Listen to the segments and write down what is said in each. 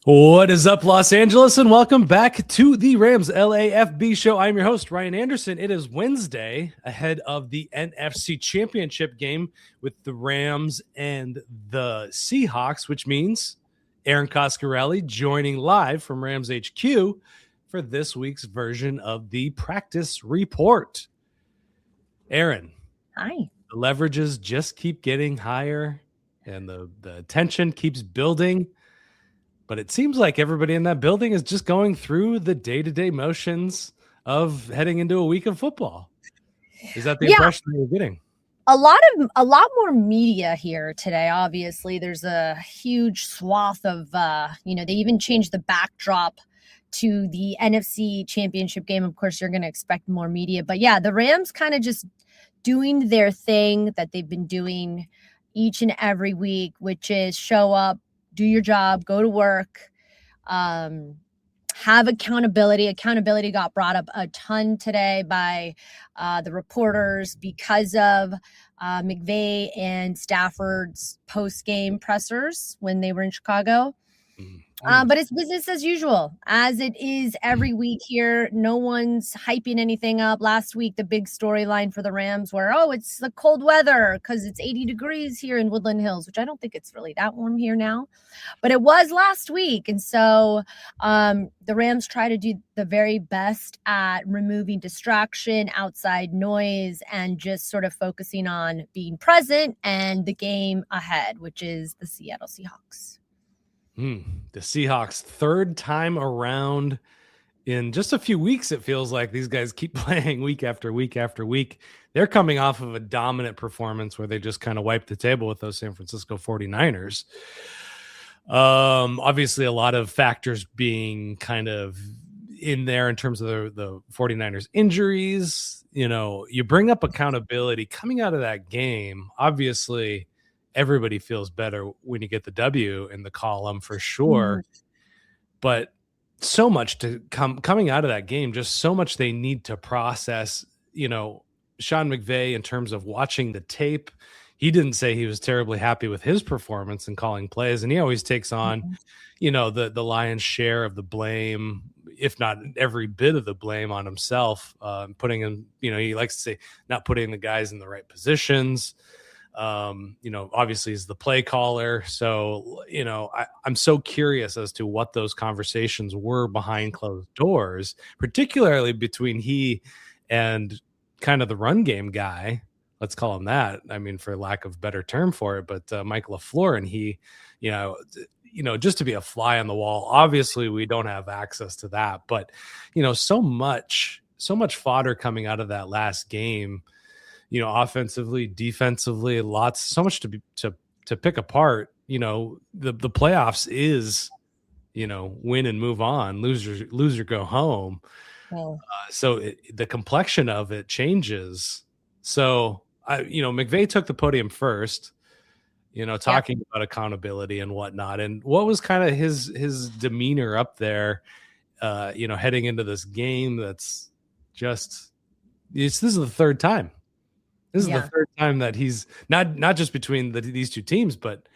What is up, Los Angeles, and welcome back to the Rams LAFB show. I'm your host, Ryan Anderson. It is Wednesday ahead of the NFC Championship game with the Rams and the Seahawks, which means Erin Coscarelli joining live from Rams HQ for this week's version of the practice report. Erin. Hi. The leverages just keep getting higher and the tension keeps building. But it seems like everybody in that building is just going through the day-to-day motions of heading into a week of football. Is that the impression that you're getting? A lot more media here today. Obviously, there's a huge swath of, they even changed the backdrop to the NFC Championship game. Of course, you're going to expect more media. But yeah, the Rams kind of just doing their thing that they've been doing each and every week, which is show up, do your job, go to work, have accountability. Accountability got brought up a ton today by the reporters because of McVay and Stafford's post-game pressers when they were in Chicago. But it's business as usual, as it is every week here. No one's hyping anything up. Last week, the big storyline for the Rams were, it's the cold weather because it's 80 degrees here in Woodland Hills, which I don't think it's really that warm here now. But it was last week. And so the Rams try to do the very best at removing distraction, outside noise, and just sort of focusing on being present and the game ahead, which is the Seattle Seahawks. The Seahawks, third time around in just a few weeks. It feels like these guys keep playing week after week after week. They're coming off of a dominant performance where they just kind of wiped the table with those San Francisco 49ers. Obviously, a lot of factors being kind of in there in terms of the 49ers injuries. You know, you bring up accountability coming out of that game. Obviously, everybody feels better when you get the W in the column for sure. But so much to coming out of that game, just so much they need to process. You know, Sean McVay, in terms of watching the tape, he didn't say he was terribly happy with his performance in calling plays. And he always takes on, the lion's share of the blame, if not every bit of the blame on himself, putting in, he likes to say not putting the guys in the right positions. Obviously he's the play caller. So, I'm so curious as to what those conversations were behind closed doors, particularly between he and kind of the run game guy. Let's call him that. I mean, for lack of a better term for it, but Mike LaFleur and he, just to be a fly on the wall. Obviously we don't have access to that, but so much fodder coming out of that last game. Offensively, defensively, so much to pick apart. The playoffs is, win and move on, loser go home. So the complexion of it changes. So McVay took the podium first, talking about accountability and whatnot. And what was kind of his demeanor up there, heading into this game? This is the third time. This is the third time that he's not just between these two teams, but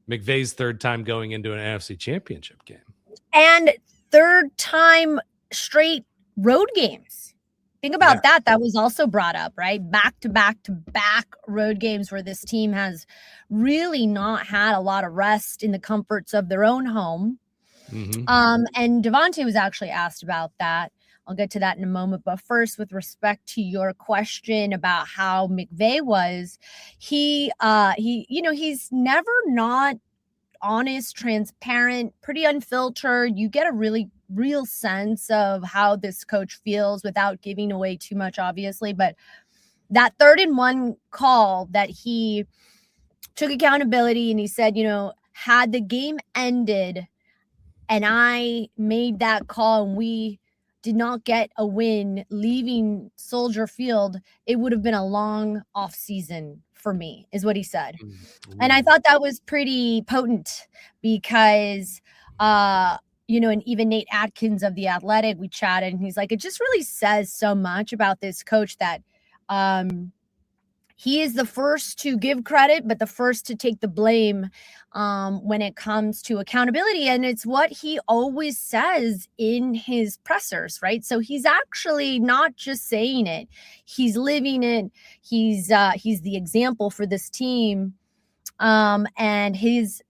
McVay's third time going into an NFC Championship game. And third time straight road games. Think about that. That was also brought up, right? Back to back road games where this team has really not had a lot of rest in the comforts of their own home. And Davante was actually asked about that. I'll get to that in a moment. But first, with respect to your question about how McVay was, he's never not honest, transparent, pretty unfiltered. You get a really real sense of how this coach feels without giving away too much, obviously. But that 3rd and 1 call that he took accountability and he said, had the game ended and I made that call and we did not get a win leaving Soldier Field, it would have been a long off season for me, is what he said. And I thought that was pretty potent because, and even Nate Atkins of The Athletic, we chatted and he's like, it just really says so much about this coach that he is the first to give credit, but the first to take the blame when it comes to accountability. And it's what he always says in his pressers, right? So he's actually not just saying it, he's living it. He's the example for this team. And his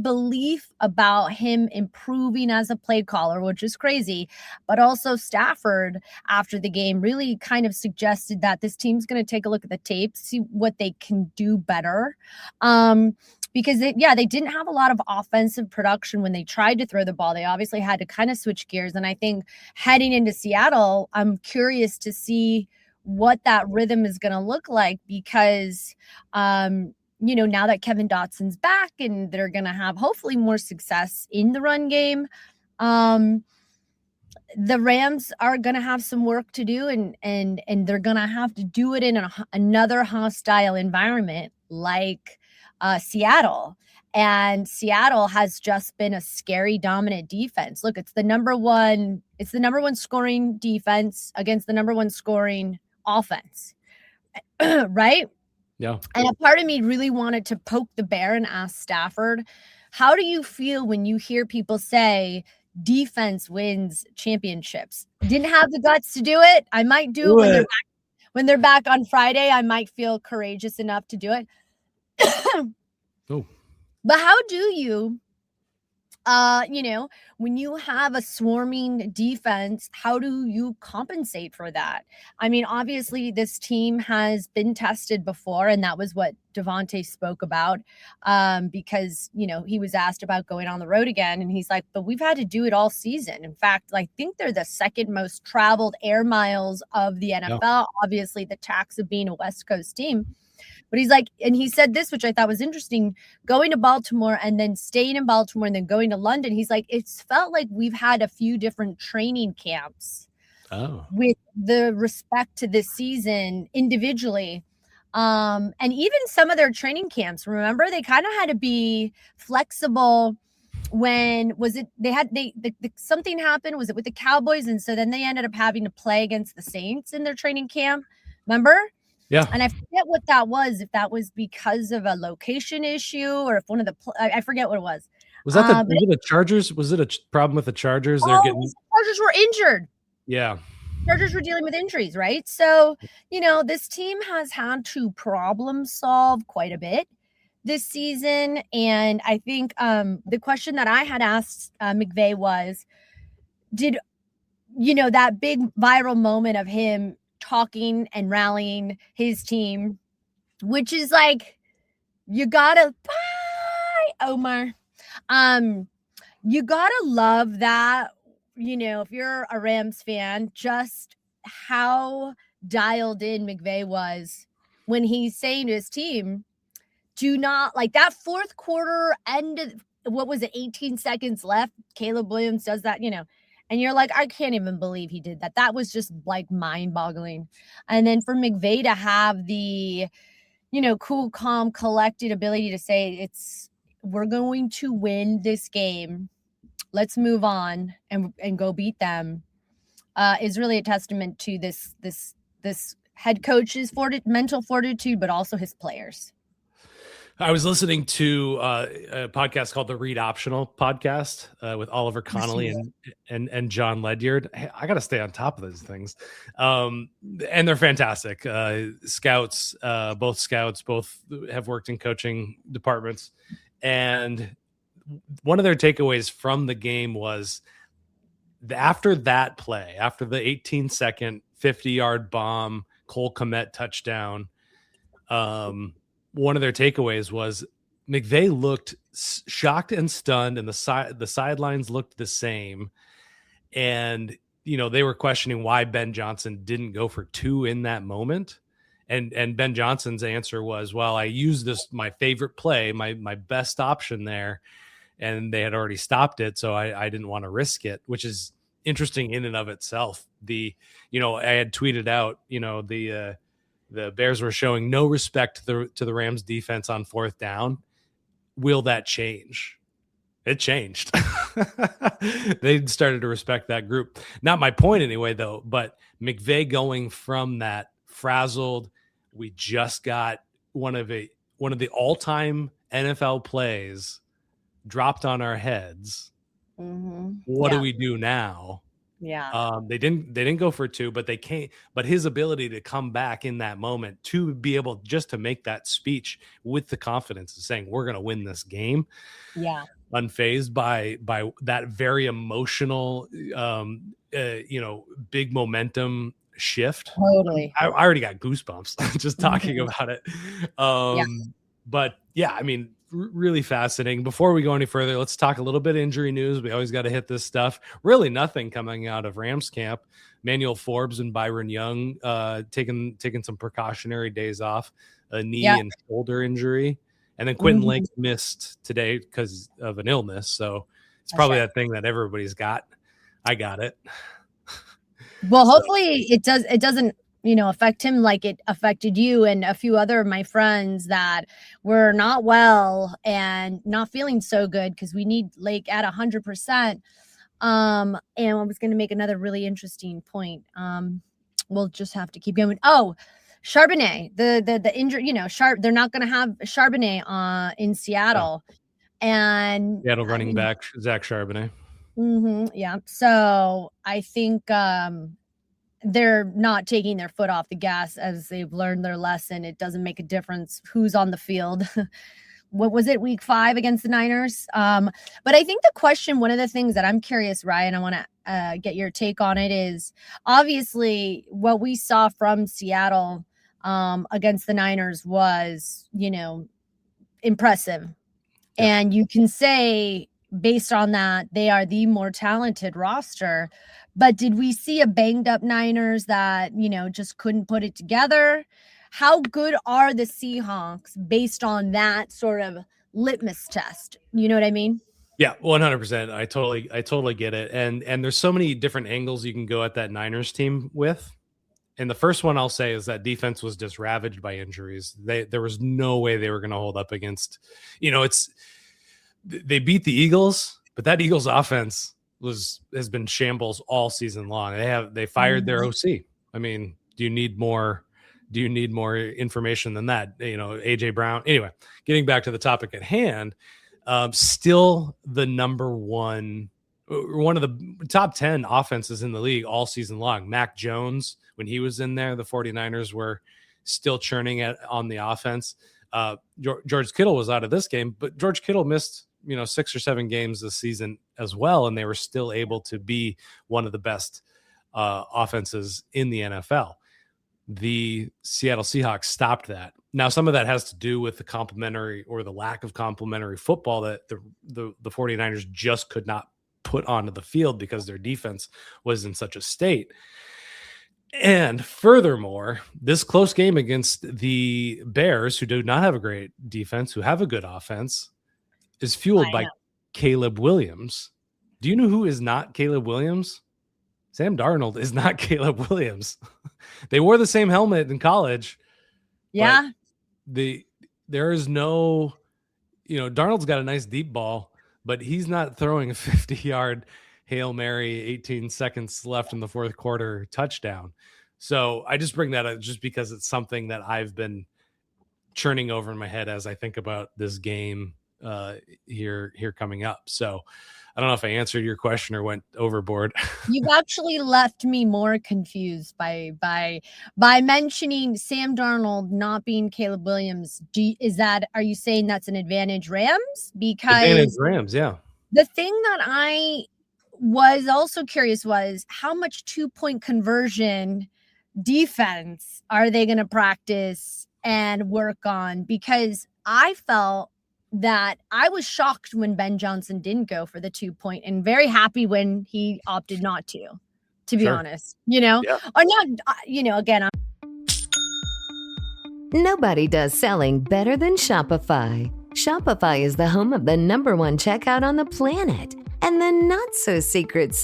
belief about him improving as a play caller, which is crazy, but also Stafford after the game really kind of suggested that this team's going to take a look at the tape, see what they can do better. Because they didn't have a lot of offensive production when they tried to throw the ball. They obviously had to kind of switch gears. And I think heading into Seattle, I'm curious to see what that rhythm is going to look like because, now that Kevin Dotson's back and they're going to have hopefully more success in the run game, the Rams are going to have some work to do and they're going to have to do it in another hostile environment like Seattle. And Seattle has just been a scary dominant defense. Look, it's the number one scoring defense against the number one scoring offense. Right? Yeah. And a part of me really wanted to poke the bear and ask Stafford, how do you feel when you hear people say defense wins championships? Didn't have the guts to do it. I might do it when they're back on Friday. I might feel courageous enough to do it. Oh. But how do you, when you have a swarming defense, how do you compensate for that? I mean, obviously this team has been tested before, and that was what Davante spoke about because, he was asked about going on the road again. And he's like, but we've had to do it all season. In fact, I think they're the second most traveled air miles of the NFL. Yeah. Obviously, the tax of being a West Coast team. But he's like, and he said this, which I thought was interesting, going to Baltimore and then staying in Baltimore and then going to London. He's like, it's felt like we've had a few different training camps with the respect to this season individually. And even some of their training camps, remember, they kind of had to be flexible. When was it? Something happened. Was it with the Cowboys? And so then they ended up having to play against the Saints in their training camp. Remember? Yeah. And I forget what that was, if that was because of a location issue or if one of the, I forget what it was. Was that was it the Chargers? Was it a problem with the Chargers? The Chargers were injured. Yeah. Chargers were dealing with injuries, right? So, this team has had to problem solve quite a bit this season. And I think the question that I had asked McVay was, did, that big viral moment of him talking and rallying his team, which is like, you gotta bye Omar. You gotta love that, if you're a Rams fan, just how dialed in McVay was when he's saying to his team, do not, like that fourth quarter ended, what was it, 18 seconds left, Caleb Williams does that, and you're like, I can't even believe he did that. That was just like mind-boggling. And then for McVay to have the, cool, calm, collected ability to say, we're going to win this game. Let's move on and go beat them is really a testament to this head coach's mental fortitude, but also his players. I was listening to a podcast called the Read Optional podcast with Oliver Connolly and John Ledyard. I got to stay on top of those things. And they're fantastic. Scouts, both have worked in coaching departments. And one of their takeaways from the game was after that play, after the 18-second, 50-yard bomb, Cole Kmet touchdown, one of their takeaways was McVay looked shocked and stunned, and the sidelines looked the same. And, they were questioning why Ben Johnson didn't go for 2 in that moment. And Ben Johnson's answer was, well, I used my favorite play, my best option there, and they had already stopped it. So I didn't want to risk it, which is interesting in and of itself. I had tweeted out, the Bears were showing no respect to the Rams defense on 4th down. Will that change? It changed. They started to respect that group. Not my point anyway, though, but McVay going from that frazzled, we just got one of the all-time NFL plays dropped on our heads. What do we do now? Yeah. They didn't go for 2, but they can't. But his ability to come back in that moment, to be able just to make that speech with the confidence of saying we're going to win this game, unfazed by that very emotional, big momentum shift. Totally. I already got goosebumps just talking about it. But yeah, I mean, really fascinating. Before we go any further, let's talk a little bit of injury news. We always got to hit this stuff. Really nothing coming out of Rams camp. Manuel Forbes and Byron Young taking some precautionary days off, a knee and shoulder injury. And then Quentin Lake missed today because of an illness. So it's probably that thing that everybody's got. I got it. Well, hopefully it doesn't, affect him like it affected you and a few other of my friends that were not well and not feeling so good, because we need Lake at 100%. And I was going to make another really interesting point. We'll just have to keep going. Oh, Charbonnet, the injury, they're not going to have Charbonnet in Seattle. And Seattle running back Zach Charbonnet. Yeah. So I think they're not taking their foot off the gas as they've learned their lesson. It doesn't make a difference who's on the field. What was it, week 5 against the Niners? But I think the question, one of the things that I'm curious, Ryan, I want to get your take on it, is obviously what we saw from Seattle against the Niners was, impressive. And you can say, based on that, they are the more talented roster. But did we see a banged up Niners that, just couldn't put it together? How good are the Seahawks based on that sort of litmus test? You know what I mean? Yeah, 100%. I totally get it. And there's so many different angles you can go at that Niners team with. And the first one I'll say is that defense was just ravaged by injuries. There was no way they were going to hold up against, they beat the Eagles, but that Eagles offense has been shambles all season long. They fired their OC. I mean, do you need more information than that? AJ Brown. Anyway, getting back to the topic at hand, still the one of the top 10 offenses in the league all season long. Mac Jones, when he was in there, the 49ers were still churning on the offense. George Kittle was out of this game, but George Kittle missed 6 or 7 games this season as well, and they were still able to be one of the best offenses in the NFL. The Seattle Seahawks stopped that. Now, some of that has to do with the complementary or the lack of complementary football that the 49ers just could not put onto the field because their defense was in such a state. And furthermore, this close game against the Bears, who do not have a great defense, who have a good offense, is fueled by Caleb Williams. Do you know who is not Caleb Williams? Sam Darnold is not Caleb Williams. They wore the same helmet in college. Yeah. There is no, Darnold's got a nice deep ball, but he's not throwing a 50-yard Hail Mary, 18 seconds left in the fourth quarter touchdown. So I just bring that up just because it's something that I've been churning over in my head as I think about this game here coming up. So I don't know if I answered your question or went overboard. You've actually left me more confused by mentioning Sam Darnold not being Caleb Williams. Are you saying that's an advantage Rams? Because advantage Rams, yeah. The thing that I was also curious was how much 2-point conversion defense are they going to practice and work on? Because I felt that I was shocked when Ben Johnson didn't go for the 2-point and very happy when he opted not to be honest, or not, again. Nobody does selling better than Shopify. Shopify is the home of the #1 checkout on the planet. And the not so secret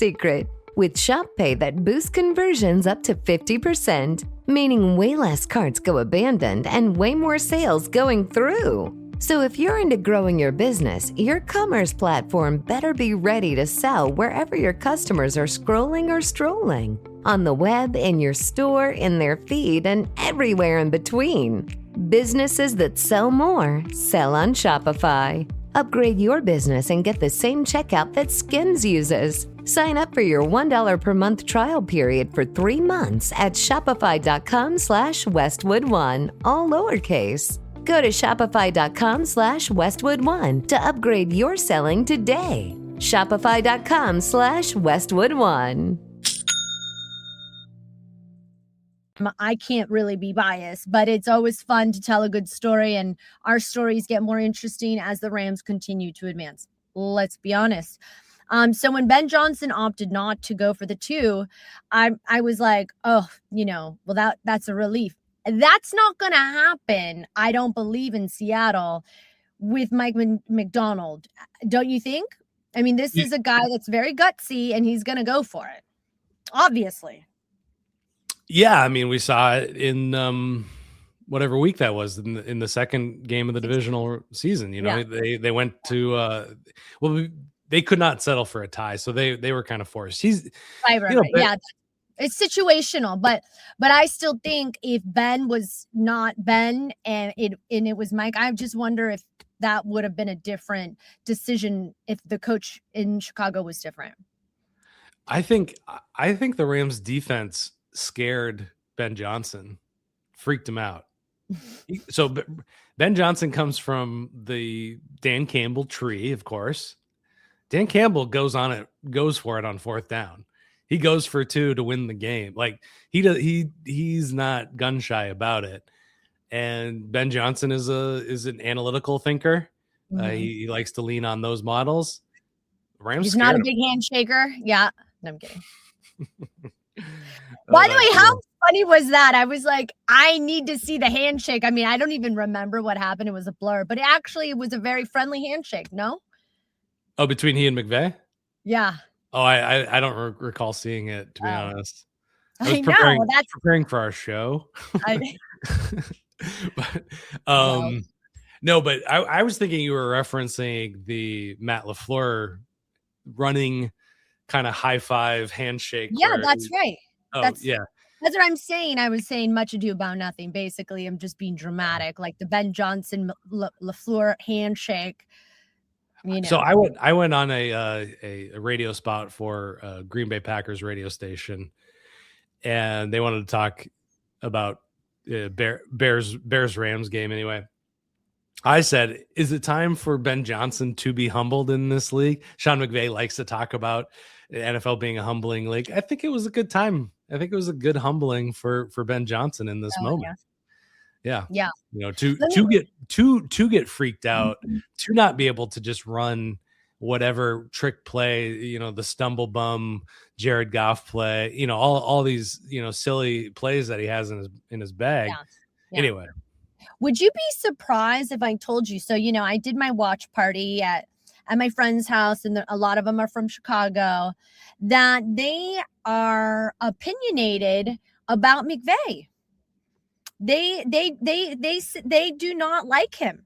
with Shop Pay that boosts conversions up to 50%, meaning way less carts go abandoned and way more sales going through. So if you're into growing your business, your commerce platform better be ready to sell wherever your customers are scrolling or strolling. On the web, in your store, in their feed, and everywhere in between. Businesses that sell more sell on Shopify. Upgrade your business and get the same checkout that Skims uses. Sign up for your $1 per month trial period for 3 months at shopify.com/Westwood1, all lowercase. Go to shopify.com/Westwood1 to upgrade your selling today. Shopify.com/Westwood1. I can't really be biased, but it's always fun to tell a good story, and our stories get more interesting as the Rams continue to advance. Let's be honest. So when Ben Johnson opted not to go for the 2, I was like, oh, well, that's a relief. That's not going to happen. I don't believe in Seattle with Mike McDonald. Don't you think? I mean, this is a guy that's very gutsy, and he's going to go for it, obviously. Yeah, I mean, we saw it in whatever week that was in the second game of the divisional season. They went to they could not settle for a tie, so they were kind of forced. Right. Yeah, it's situational, but I still think if Ben was not Ben and it was Mike, I just wonder if that would have been a different decision if the coach in Chicago was different. I think the Rams defense scared Ben Johnson, freaked him out. So Ben Johnson comes from the Dan Campbell tree, of course. Dan Campbell goes for it on 4th down. He goes for 2 to win the game. Like he's not gun shy about it. And Ben Johnson is an analytical thinker. Mm-hmm. He likes to lean on those models. Rams. He's not a big handshaker. Yeah, no, I'm kidding. By the way, how funny was that? I was like, I need to see the handshake. I mean, I don't even remember what happened. It was a blur, but it was a very friendly handshake. No? Oh, between he and McVay? Yeah. Oh, I don't recall seeing it, to be honest. I was know. That's preparing for our show. But no, but I was thinking you were referencing the Matt LaFleur running kind of high five handshake. Yeah, that's right. Yeah. That's what I'm saying. I was saying much ado about nothing. Basically, I'm just being dramatic, like the Ben Johnson LaFleur handshake. So I went on a radio spot for Green Bay Packers radio station, and they wanted to talk about Bears Rams game anyway. I said, is it time for Ben Johnson to be humbled in this league? Sean McVay likes to talk about the NFL being a humbling league. I think it was a good time. I think it was a good humbling for Ben Johnson in this moment. Yeah. To get freaked out, to not be able to just run whatever trick play, the stumble bum Jared Goff play, all these, silly plays that he has in his bag. Yeah. Anyway. Would you be surprised if I told you? So, I did my watch party at my friend's house, and a lot of them are from Chicago, that they are opinionated about McVay. They do not like him.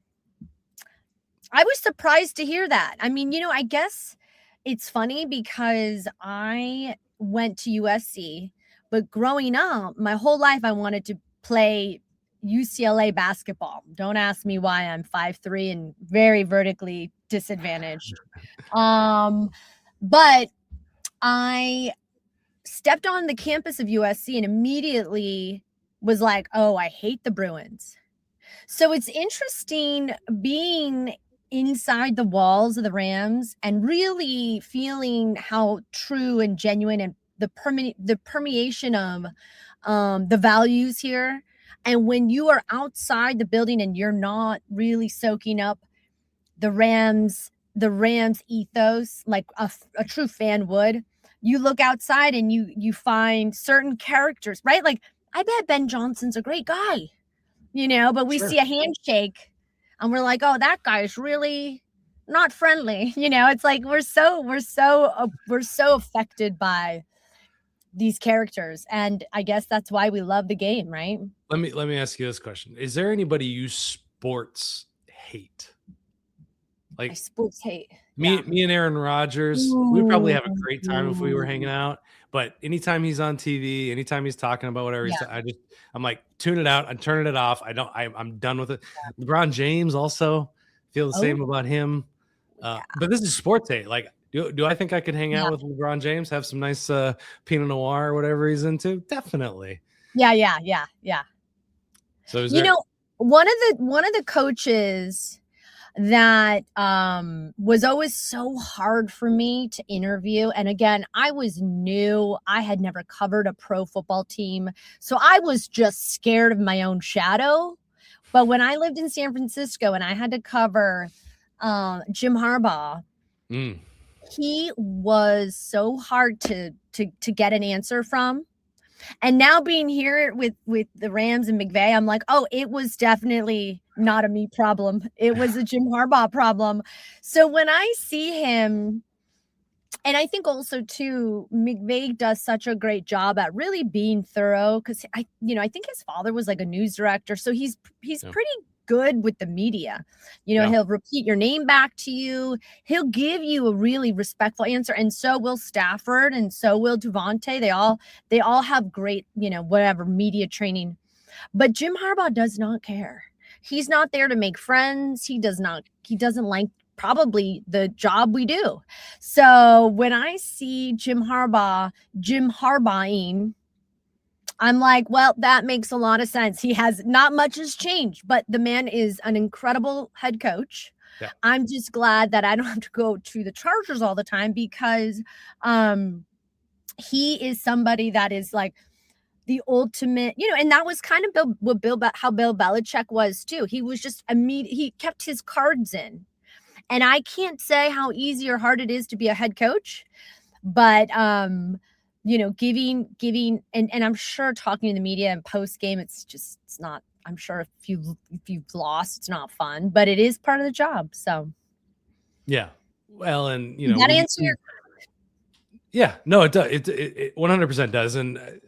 I was surprised to hear that. I mean, I guess it's funny because I went to USC, but growing up, my whole life I wanted to play UCLA basketball. Don't ask me why. I'm 5'3" and very vertically disadvantaged. But I stepped on the campus of USC and immediately was like, oh, I hate the Bruins. So it's interesting being inside the walls of the Rams and really feeling how true and genuine and the permeation of the values here. And when you are outside the building and you're not really soaking up the Rams ethos like a true fan would, you look outside and you find certain characters, right? Like, I bet Ben Johnson's a great guy, but we see a handshake and we're like, oh, that guy is really not friendly. It's like we're so affected by these characters, and I guess that's why we love the game, right? Let me ask you this question: is there anybody you sports hate? Like sports hate. Me and Aaron Rodgers, we'd probably have a great time if we were Ooh. hanging out. But anytime he's on TV, anytime he's talking about whatever I'm like, tune it out. I'm turning it off. I'm done with it. LeBron James also feel the same about him. But this is sports hate. Like, do I think I could hang out with LeBron James, have some nice Pinot Noir or whatever he's into? Definitely. Yeah. So one of the coaches that was always so hard for me to interview. And again, I was new. I had never covered a pro football team. So I was just scared of my own shadow. But when I lived in San Francisco and I had to cover Jim Harbaugh, he was so hard to get an answer from. And now being here with the Rams and McVay, I'm like, oh, it was definitely not a me problem. It was a Jim Harbaugh problem. So when I see him, and I think also too, McVay does such a great job at really being thorough, because I think his father was like a news director, so he's pretty good with the media. He'll repeat your name back to you. He'll give you a really respectful answer, and so will Stafford, and so will Davante. They all have great, whatever media training. But Jim Harbaugh does not care. He's not there to make friends. He doesn't like probably the job we do. So when I see Jim Harbaughing, I'm like, well, that makes a lot of sense. Not much has changed, but the man is an incredible head coach. Yeah. I'm just glad that I don't have to go to the Chargers all the time, because he is somebody that is like the ultimate, and that was kind of how Bill Belichick was too. He was just he kept his cards in. And I can't say how easy or hard it is to be a head coach, but giving, and I'm sure talking to the media and post game, it's not, I'm sure if you've lost, it's not fun, but it is part of the job. So. Yeah. Well, and that answer your. Yeah, no, it does. It 100% does. And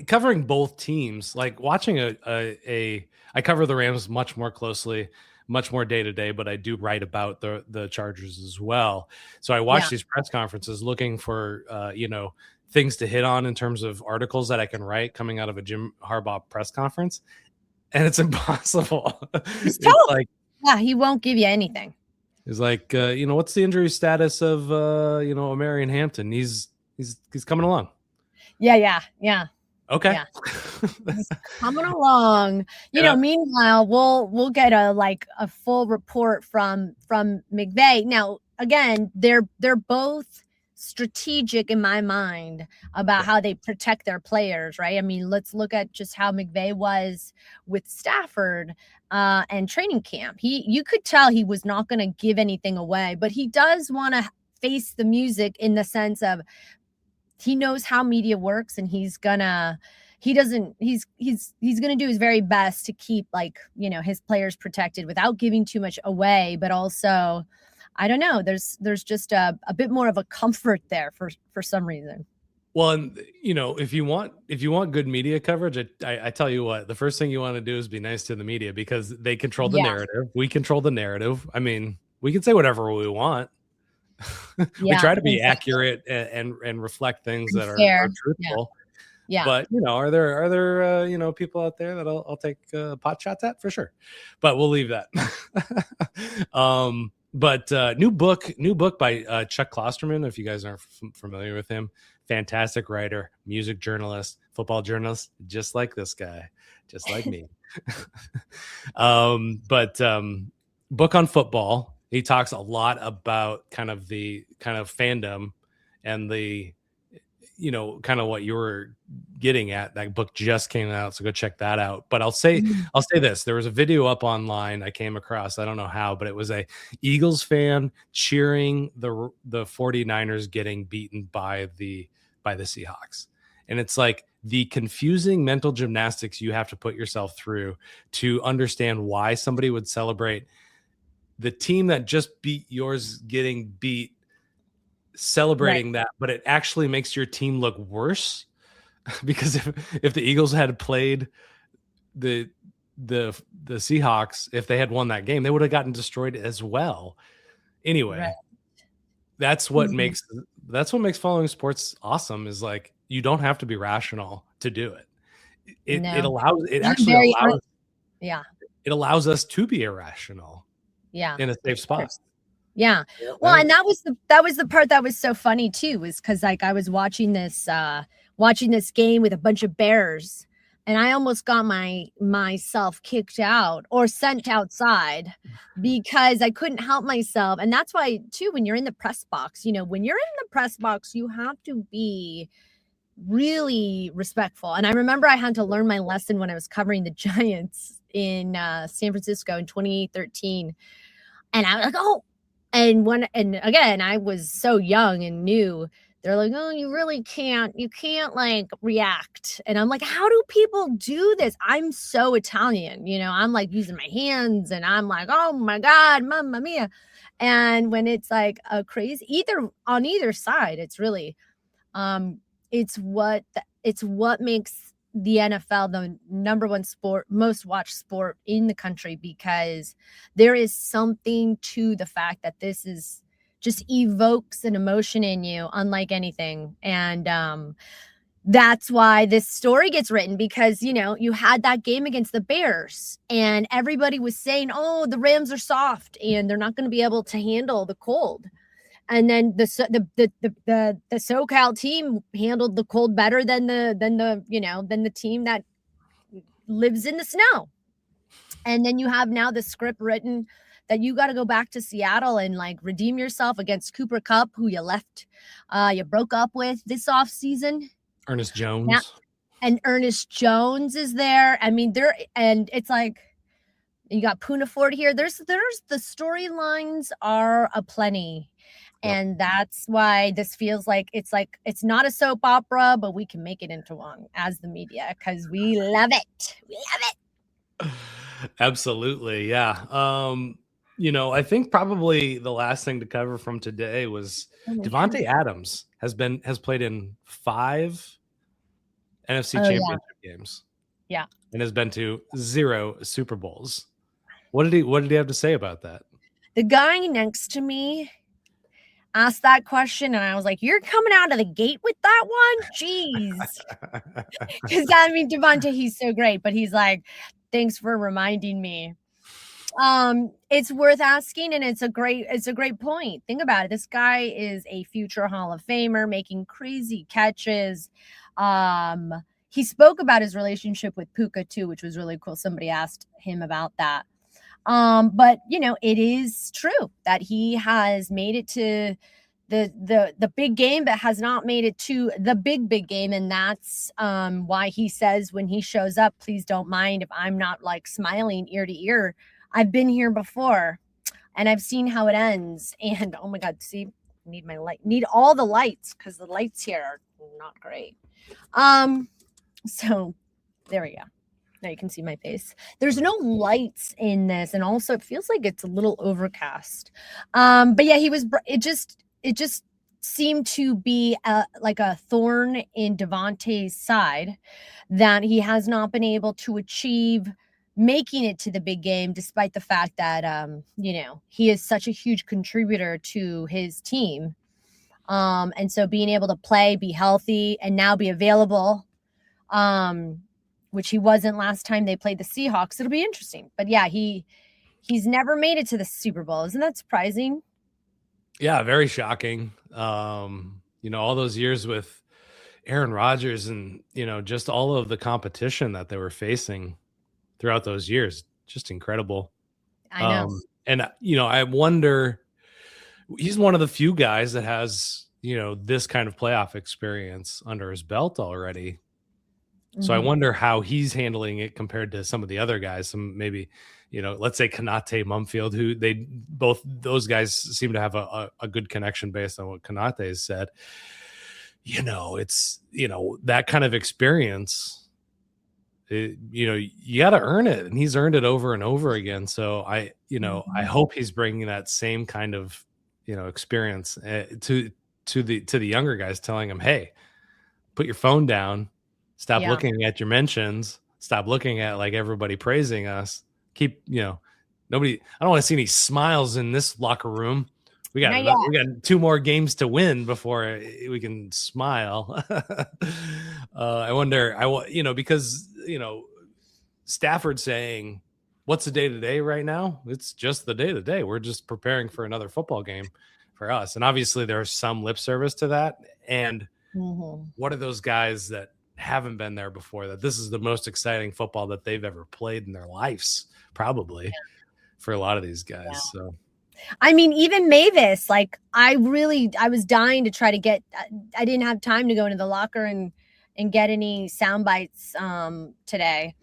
covering both teams, like watching I cover the Rams much more closely, much more day to day, but I do write about the Chargers as well. So I watch these press conferences looking for, things to hit on in terms of articles that I can write coming out of a Jim Harbaugh press conference. And it's impossible. It's like, he won't give you anything. He's like, what's the injury status of, Marion Hampton? He's coming along. Yeah. Okay. Yeah. He's coming along. Meanwhile, we'll get a full report from McVay. Now, again, they're both strategic in my mind about how they protect their players, right? I mean, let's look at just how McVay was with Stafford and training camp. You could tell he was not going to give anything away, but he does want to face the music in the sense of he knows how media works, and he's gonna do his very best to keep his players protected without giving too much away, but also, I don't know, there's just a bit more of a comfort there for some reason. Well, and if you want good media coverage, I tell you what, the first thing you want to do is be nice to the media, because they control the narrative. We control the narrative. I mean, we can say whatever we want. We try to be accurate and reflect things that are truthful. Yeah. But are there people out there that I'll take pot shots at? For sure. But we'll leave that. But new book by Chuck Klosterman. If you guys aren't familiar with him, fantastic writer, music journalist, football journalist, just like this guy, just like me. But book on football. He talks a lot about kind of fandom and the, kind of what you were getting at. That book just came out, so go check that out. But I'll say this. There was a video up online I came across. I don't know how, but it was a Eagles fan cheering the 49ers getting beaten by the Seahawks. And it's like the confusing mental gymnastics you have to put yourself through to understand why somebody would celebrate the team that just beat yours getting beat, celebrating that, but it actually makes your team look worse. Because if the Eagles had played the the Seahawks, if they had won that game, they would have gotten destroyed as well. Anyway, Right. that's what makes following sports awesome, is like, you don't have to be rational to do it. It allows us to be irrational. Yeah. In a safe spot. Yeah. Well, and that was the part that was so funny too, was because like I was watching this game with a bunch of Bears, and I almost got myself kicked out or sent outside because I couldn't help myself. And that's why too, when you're in the press box, when you're in the press box, you have to be really respectful. And I remember I had to learn my lesson when I was covering the Giants in San Francisco in 2013. And I was like, oh, and again, I was so young and new. They're like, oh, you can't like react. And I'm like, how do people do this? I'm so Italian, I'm like using my hands and I'm like, oh my God, mamma mia. And when it's like a crazy, on either side, it's really, it's what makes the NFL the number one sport, most watched sport in the country, because there is something to the fact that this is just evokes an emotion in you unlike anything. And that's why this story gets written, because you had that game against the Bears and everybody was saying, oh, the Rams are soft and they're not going to be able to handle the cold. And then the SoCal team handled the cold better than the team that lives in the snow. And then you have now the script written that you got to go back to Seattle and like redeem yourself against Cooper Kupp, who you broke up with this offseason. Ernest Jones. Yeah. And Ernest Jones is there. I mean, and it's like, you got Puka Nacua here. There's the storylines are aplenty. And that's why this feels like it's not a soap opera, but we can make it into one as the media, because we love it. We love it. Absolutely. Yeah. I think probably the last thing to cover from today was Davante Adams has played in 5 NFC Championship games. Yeah. And has been to 0 Super Bowls. What did he have to say about that? The guy next to me asked that question, and I was like, you're coming out of the gate with that one? Jeez. Because Davante, he's so great, but he's like, thanks for reminding me. It's worth asking, and it's a great point. Think about it. This guy is a future Hall of Famer making crazy catches. He spoke about his relationship with Puka too, which was really cool. Somebody asked him about that. But it is true that he has made it to the big game, but has not made it to the big game. And that's why he says when he shows up, please don't mind if I'm not like smiling ear to ear. I've been here before and I've seen how it ends. And oh my God, see, need all the lights, because the lights here are not great. So there we go. Now you can see my face. There's no lights in this. And also it feels like it's a little overcast. But yeah, it just seemed to be like a thorn in Davante's side that he has not been able to achieve making it to the big game, despite the fact that, he is such a huge contributor to his team. And so being able to play, be healthy, and now be available, which he wasn't last time they played the Seahawks. It'll be interesting. But yeah, he's never made it to the Super Bowl. Isn't that surprising? Yeah, very shocking. All those years with Aaron Rodgers and, just all of the competition that they were facing throughout those years, just incredible. I know. And, I wonder, he's one of the few guys that has, this kind of playoff experience under his belt already. So I wonder how he's handling it compared to some of the other guys. Some maybe, let's say Konate, Mumfield, who both those guys seem to have a good connection based on what Konate has said. It's, that kind of experience, you got to earn it, and he's earned it over and over again. So I hope he's bringing that same kind of, experience to the younger guys, telling them, hey, put your phone down. Stop looking at your mentions. stop looking at like everybody praising us. Keep, nobody. I don't want to see any smiles in this locker room. We got 2 more games to win before we can smile. I wonder. Because Stafford saying, "What's the day to day right now?" It's just the day to day. We're just preparing for another football game for us, and obviously there's some lip service to that. And what are those guys that haven't been there before, that this is the most exciting football that they've ever played in their lives, probably for a lot of these guys. So I mean, even Mavis, like I was dying to try to get, I didn't have time to go into the locker and get any sound bites today.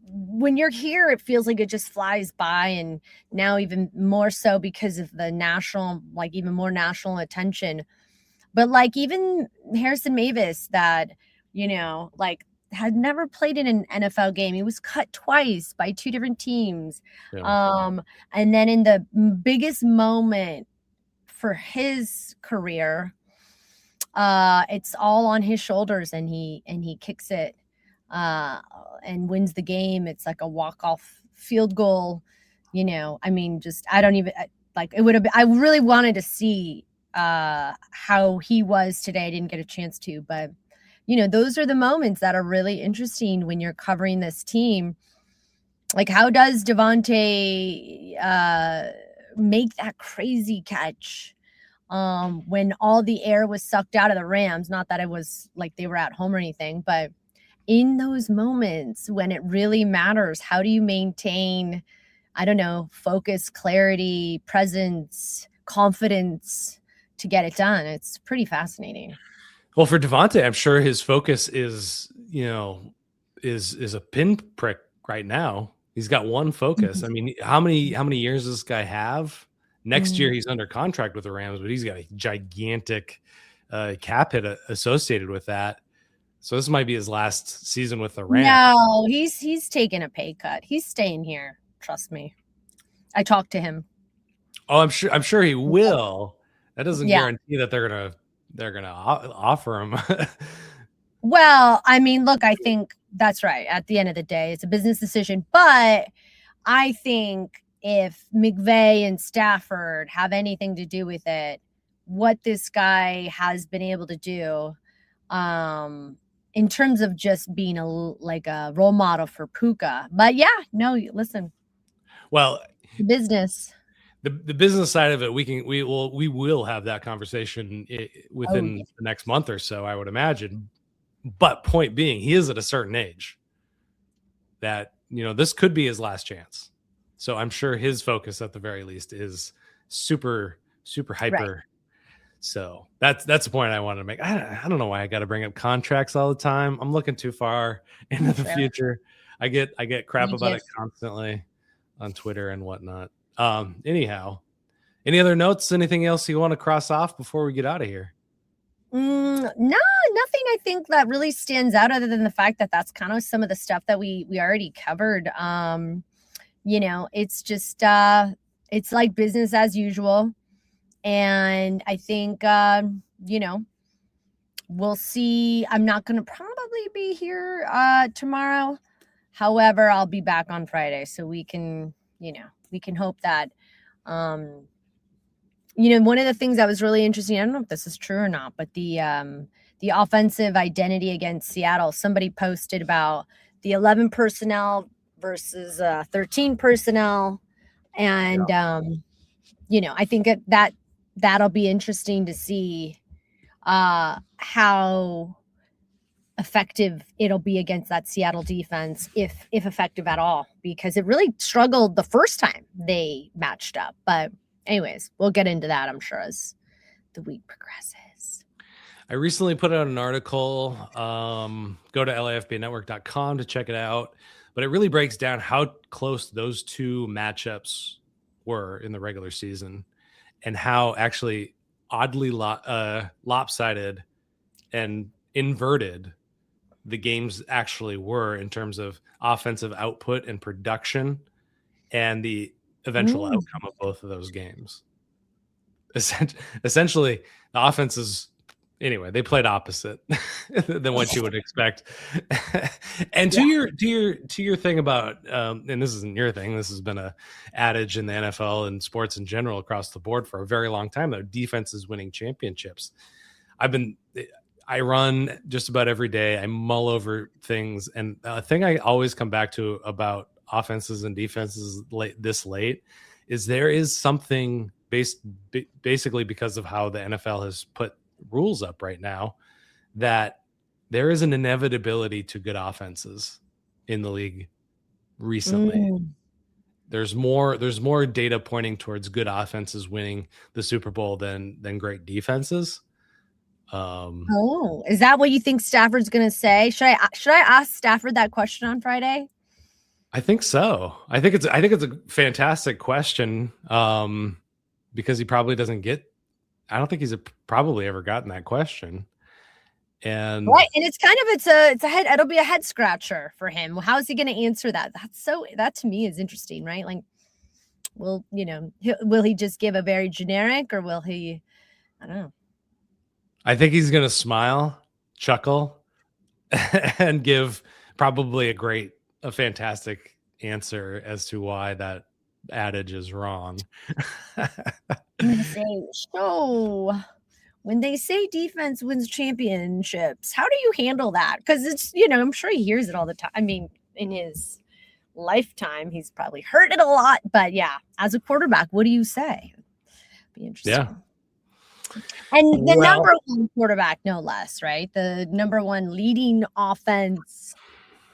When you're here, it feels like it just flies by, and now even more so because of the national, like even more national attention. But like even Harrison Mavis, that, like had never played in an NFL game. He was cut twice by 2 different teams. Yeah. And then in the biggest moment for his career, it's all on his shoulders, and he kicks it and wins the game. It's like a walk-off field goal. I mean, I really wanted to see how he was today. I didn't get a chance to, but those are the moments that are really interesting when you're covering this team. Like, how does Davante make that crazy catch when all the air was sucked out of the Rams? Not that it was like they were at home or anything, but in those moments when it really matters, how do you maintain, I don't know, focus, clarity, presence, confidence to get it done? It's pretty fascinating. Well, for Davante, I'm sure his focus is a pinprick right now. He's got one focus. I mean, how many years does this guy have? Next year, he's under contract with the Rams, but he's got a gigantic cap hit associated with that. So this might be his last season with the Rams. No, he's taking a pay cut. He's staying here. Trust me. I talked to him. Oh, I'm sure he will. That doesn't guarantee that they're gonna offer him. Well, I mean, look, I think that's right. At the end of the day, it's a business decision. But I think if McVay and Stafford have anything to do with it, what this guy has been able to do, in terms of just being a role model for Puka. But listen. Well, business. The business side of it, we will have that conversation within the next month or so, I would imagine. But point being, he is at a certain age that, this could be his last chance. So I'm sure his focus at the very least is super, super hyper. Right. So that's the point I wanted to make. I don't know why I got to bring up contracts all the time. I'm looking too far into the future. I get crap about it constantly on Twitter and whatnot. Anyhow, any other notes? Anything else you want to cross off before we get out of here? No, nothing I think that really stands out other than the fact that that's kind of some of the stuff that we already covered. It's just, it's like business as usual. And I think, we'll see. I'm not going to probably be here tomorrow. However, I'll be back on Friday, so we can hope that, one of the things that was really interesting, I don't know if this is true or not, but the offensive identity against Seattle, somebody posted about the 11 personnel versus 13 personnel. And, I think that'll be interesting to see how effective it'll be against that Seattle defense, if effective at all, because it really struggled the first time they matched up. But anyways, we'll get into that, I'm sure, as the week progresses. I recently put out an article. Go to LAFBnetwork.com to check it out. But it really breaks down how close those two matchups were in the regular season and how actually oddly lopsided and inverted the games actually were in terms of offensive output and production and the eventual outcome of both of those games. Essentially, the offenses Anyway, they played opposite than what you would expect. And to your thing about, and this isn't your thing, this has been a adage in the NFL and sports in general across the board for a very long time, though, defense is winning championships. I run just about every day. I mull over things. And a thing I always come back to about offenses and defenses this late is there is something basically because of how the NFL has put rules up right now, that there is an inevitability to good offenses in the league recently. There's more data pointing towards good offenses winning the Super Bowl than great defenses. Is that what you think Stafford's going to say? Should I ask Stafford that question on Friday? I think so. I think it's a fantastic question, because he probably doesn't get. I don't think he's probably ever gotten that question. And right, and it's a head. It'll be a head scratcher for him. How is he going to answer that? That to me is interesting, right? Like, will he just give a very generic, or will he? I don't know. I think he's going to smile, chuckle, and give probably a fantastic answer as to why that adage is wrong. When they say defense wins championships, how do you handle that? Because it's, I'm sure he hears it all the time. I mean, in his lifetime, he's probably heard it a lot. But yeah, as a quarterback, what do you say? Be interesting. Yeah. And the number one quarterback, no less, right? The number one leading offense,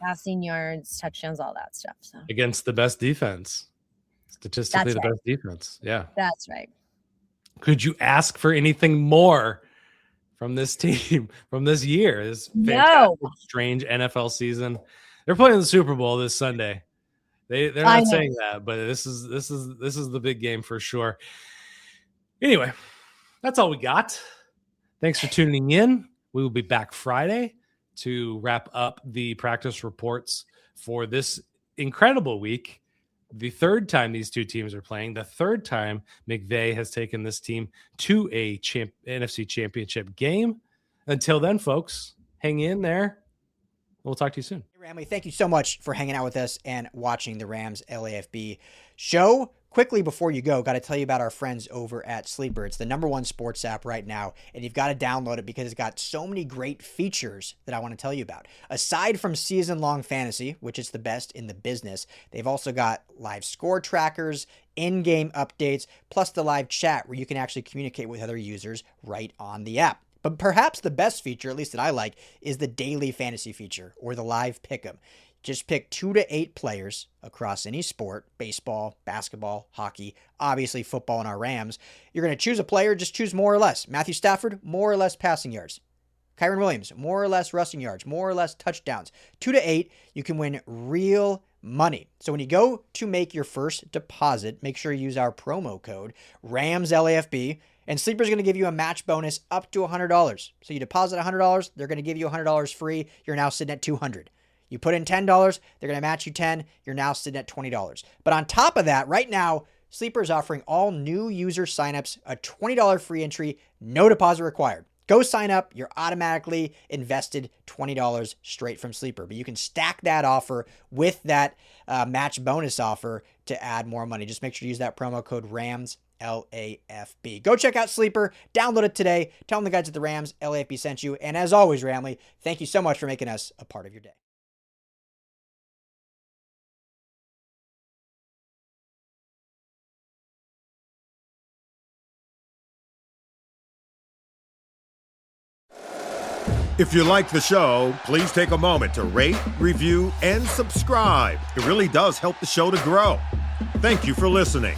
passing yards, touchdowns, all that stuff. So against the best defense, statistically the best defense. Yeah, that's right. Could you ask for anything more from this team, from this year? This fantastic, strange NFL season. They're playing the Super Bowl this Sunday. They're not saying that, but this is the big game for sure. Anyway, that's all we got. Thanks for tuning in. We will be back Friday to wrap up the practice reports for this incredible week. The third time these two teams are playing, the third time McVay has taken this team to a NFC Championship game. Until then, folks, hang in there. We'll talk to you soon. Hey, Ramley, thank you so much for hanging out with us and watching the Rams LAFB show. Quickly before you go, got to tell you about our friends over at Sleeper. It's the #1 sports app right now, and you've got to download it because it's got so many great features that I want to tell you about. Aside from season-long fantasy, which is the best in the business, they've also got live score trackers, in-game updates, plus the live chat where you can actually communicate with other users right on the app. But perhaps the best feature, at least that I like, is the daily fantasy feature or the live pick'em. Just pick 2 to 8 players across any sport, baseball, basketball, hockey, obviously football and our Rams. You're going to choose a player, just choose more or less. Matthew Stafford, more or less passing yards. Kyren Williams, more or less rushing yards, more or less touchdowns. 2 to 8, you can win real money. So when you go to make your first deposit, make sure you use our promo code RAMSLAFB, and Sleeper's going to give you a match bonus up to $100. So you deposit $100, they're going to give you $100 free. You're now sitting at $200. You put in $10, they're going to match you $10. You're now sitting at $20. But on top of that, right now, Sleeper is offering all new user signups a $20 free entry, no deposit required. Go sign up. You're automatically invested $20 straight from Sleeper. But you can stack that offer with that match bonus offer to add more money. Just make sure to use that promo code RAMSLAFB. Go check out Sleeper. Download it today. Tell them the guys at the Rams LAFB sent you. And as always, Ramley, thank you so much for making us a part of your day. If you like the show, please take a moment to rate, review, and subscribe. It really does help the show to grow. Thank you for listening.